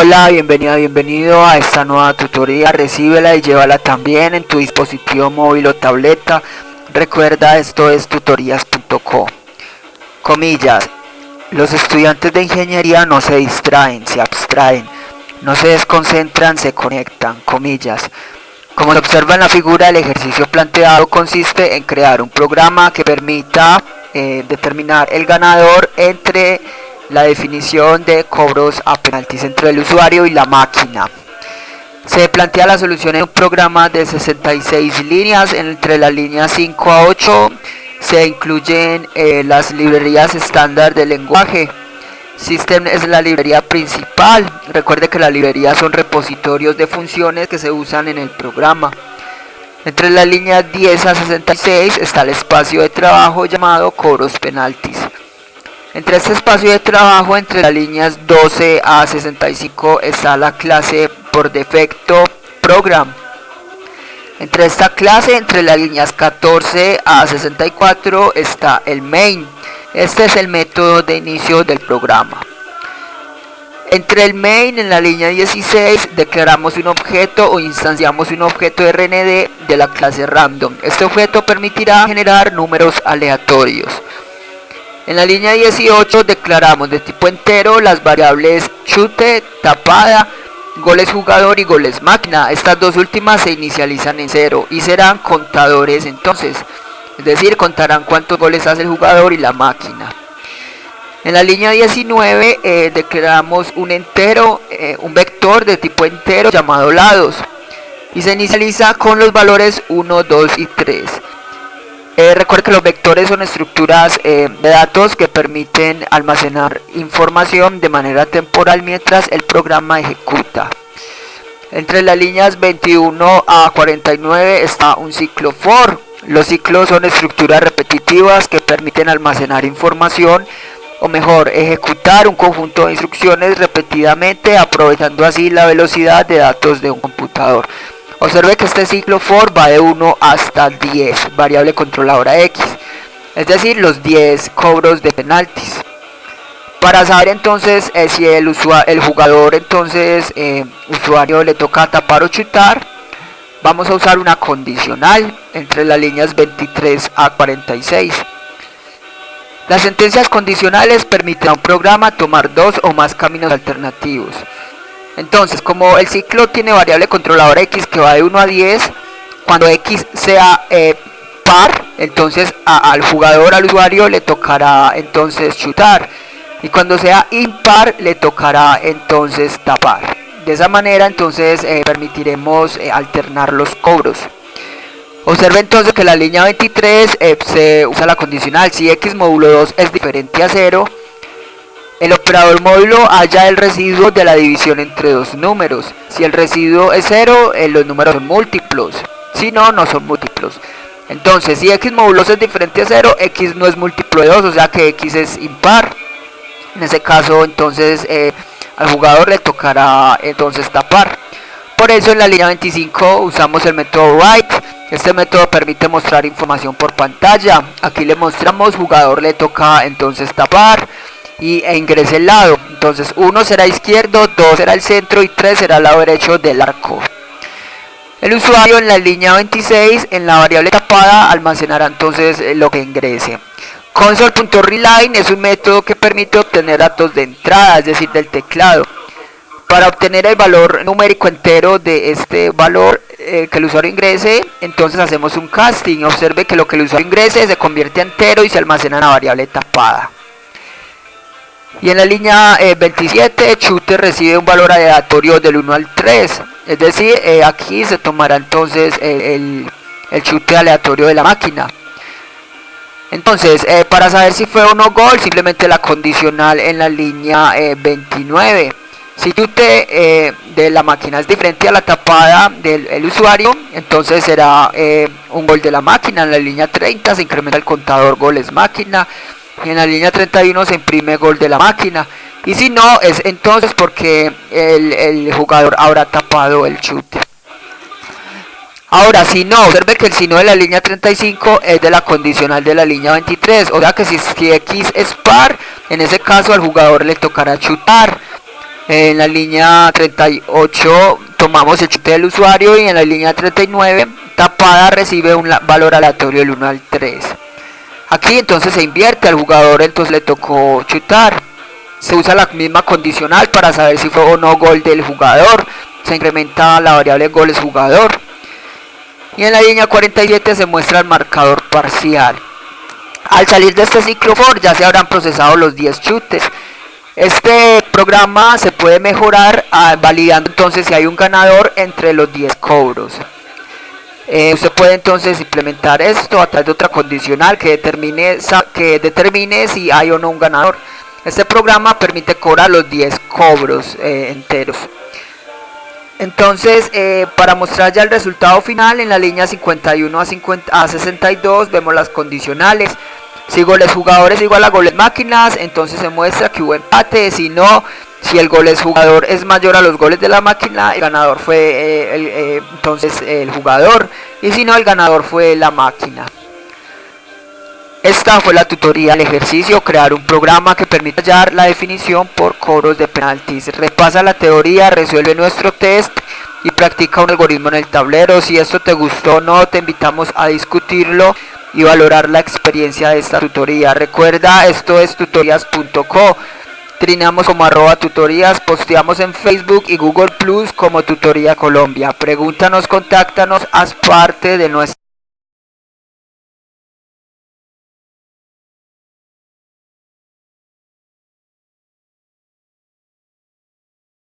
Hola, bienvenida, bienvenido a esta nueva tutoría. Recíbela y llévala también en tu dispositivo móvil o tableta. Recuerda, esto es tutorías.co. Comillas. Los estudiantes de ingeniería no se distraen, se abstraen, no se desconcentran, se conectan. Comillas. Como se observa en la figura, el ejercicio planteado consiste en crear un programa que permita determinar el ganador entre la definición de cobros a penaltis entre el usuario y la máquina. Se plantea la solución en un programa de 66 líneas. Entre las líneas 5 a 8 se incluyen las librerías estándar de lenguaje. System es la librería principal. Recuerde que las librerías son repositorios de funciones que se usan en el programa. Entre las líneas 10 a 66 está el espacio de trabajo llamado cobros penaltis. Entre este espacio de trabajo, entre las líneas 12 a 65, está la clase por defecto program. Entre esta clase, entre las líneas 14 a 64, está el main. Este es el método de inicio del programa. Entre el main, en la línea 16, declaramos un objeto o instanciamos un objeto RND de la clase random. Este objeto permitirá generar números aleatorios. En la línea 18 declaramos de tipo entero las variables chute, tapada, goles jugador y goles máquina. Estas dos últimas se inicializan en 0 y serán contadores entonces. Es decir, contarán cuántos goles hace el jugador y la máquina. En la línea 19 declaramos un entero, un vector de tipo entero llamado lados. Y se inicializa con los valores 1, 2 y 3. Recuerda que los vectores son estructuras de datos que permiten almacenar información de manera temporal mientras el programa ejecuta. Entre las líneas 21 a 49 está un ciclo for. Los ciclos son estructuras repetitivas que permiten almacenar información, o mejor, ejecutar un conjunto de instrucciones repetidamente, aprovechando así la velocidad de datos de un computador. Observe que este ciclo for va de 1 hasta 10, variable controladora X, es decir, los 10 cobros de penaltis. Para saber entonces si el jugador entonces usuario le toca tapar o chutar, vamos a usar una condicional entre las líneas 23 a 46. Las sentencias condicionales permiten a un programa tomar dos o más caminos alternativos. Entonces, como el ciclo tiene variable controladora X que va de 1 a 10, cuando X sea par, entonces al jugador, al usuario, le tocará entonces chutar. Y cuando sea impar, le tocará entonces tapar. De esa manera, entonces, permitiremos alternar los cobros. Observe entonces que la línea 23 se usa la condicional. Si X módulo 2 es diferente a 0, el operador módulo halla el residuo de la división entre dos números. Si el residuo es 0, los números son múltiplos. Si no, no son múltiplos. Entonces, si X módulo 2 es diferente a 0, X no es múltiplo de 2, o sea que X es impar. En ese caso, entonces, al jugador le tocará entonces tapar. Por eso en la línea 25 usamos el método write. Este método permite mostrar información por pantalla. Aquí le mostramos jugador le toca entonces tapar e ingrese el lado. Entonces 1 será izquierdo, 2 será el centro y 3 será el lado derecho del arco. El usuario en la línea 26 en la variable tapada almacenará entonces lo que ingrese. Console.readLine es un método que permite obtener datos de entrada, es decir, del teclado. Para obtener el valor numérico entero de este valor que el usuario ingrese, entonces hacemos un casting. Observe que lo que el usuario ingrese se convierte a entero y se almacena en la variable tapada. Y en la línea 27, chute recibe un valor aleatorio del 1 al 3. Es decir, aquí se tomará entonces el chute aleatorio de la máquina. Entonces, para saber si fue o no gol, simplemente la condicional en la línea 29. Si chute de la máquina es diferente a la tapada del usuario, entonces será un gol de la máquina. En la línea 30 se incrementa el contador goles máquina. Y en la línea 31 se imprime gol de la máquina. Y si no, es entonces porque el jugador habrá tapado el chute. Ahora, si no, observe que el si no de la línea 35 es de la condicional de la línea 23. O sea que si X es par, en ese caso al jugador le tocará chutar. En la línea 38 tomamos el chute del usuario y en la línea 39 tapada recibe un valor aleatorio del 1 al 3. Aquí entonces se invierte al jugador, entonces le tocó chutar. Se usa la misma condicional para saber si fue o no gol del jugador. Se incrementa la variable goles jugador. Y en la línea 47 se muestra el marcador parcial. Al salir de este ciclo for ya se habrán procesado los 10 chutes. Este programa se puede mejorar validando entonces si hay un ganador entre los 10 cobros. Usted puede entonces implementar esto a través de otra condicional que determine si hay o no un ganador. Este programa permite cobrar los 10 cobros enteros. Entonces, para mostrar ya el resultado final, en la línea 51 a 62 vemos las condicionales. Si goles jugadores igual a goles máquinas, entonces se muestra que hubo empate. Si no, si el goles jugador es mayor a los goles de la máquina, el ganador fue entonces el jugador. Y si no, el ganador fue la máquina. Esta fue la tutoría, el ejercicio, crear un programa que permita hallar la definición por cobros de penaltis. Repasa la teoría, resuelve nuestro test y practica un algoritmo en el tablero. Si esto te gustó o no, te invitamos a discutirlo y valorar la experiencia de esta tutoría. Recuerda, esto es tutorías.co. Trinamos como @tutorías, posteamos en Facebook y Google Plus como Tutoría Colombia. Pregúntanos, contáctanos, haz parte de nuestra